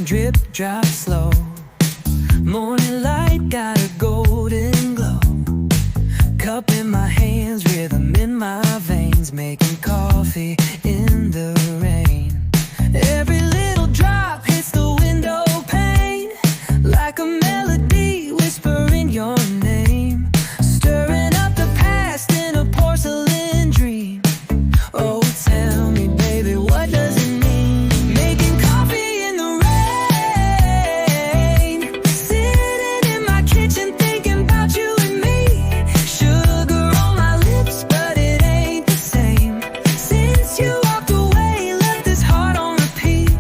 drip, drop slow. Morning light got a golden glow. Cup in my hands, rhythm in my veins, making coffee in the rain. Every little drop hits the window pane, like a melody whispering your name, stirring up the past in a porcelain dream. Oh, tell me, baby, what does it mean? Making coffee in the rain, sitting in my kitchen thinking about you and me. Sugar on my lips, but it ain't the same since you walked away, left this heart on repeat.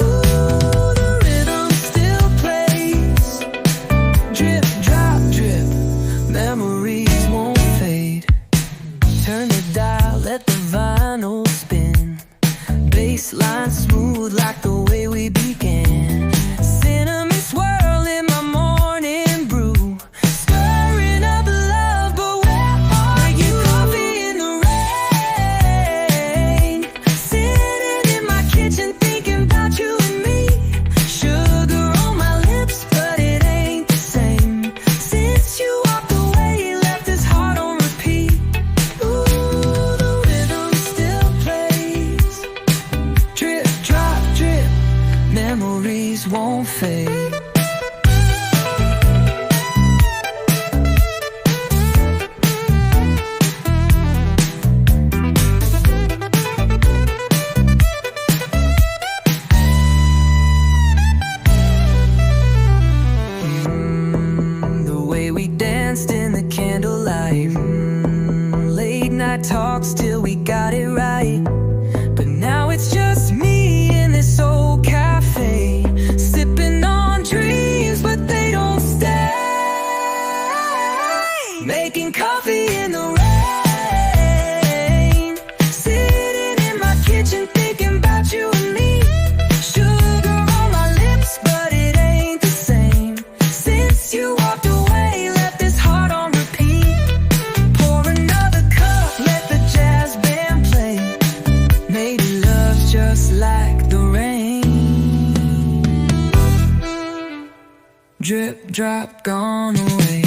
Ooh, the rhythm still plays. Drip, drop, drip, memories won't fade. Turn the dial, let the vinyl spin. Bassline smooth like the way we began. Cinnamon swirl in my morning brew, stirring up love, but where are you? Coffee in the rain, sitting in my kitchen thinking about you and me. Sugar on my lips, but it ain't the same since you walked away, left this heart on repeat. Ooh, the rhythm still plays. Drip, drop, drip, memories won't fade. The way we danced in the candlelight, late night talks till we got it right. But now it's just me in this old cafe, sipping on dreams, but they don't stay. Making coffee in the rain, sitting in my kitchen thinking about you and me. Sugar on my lips, but it ain't the same since you walked away, left this heart on repeat. Pour another cup, let the jazz band play. Maybe love's just like the rain. Drip, drop, gone away.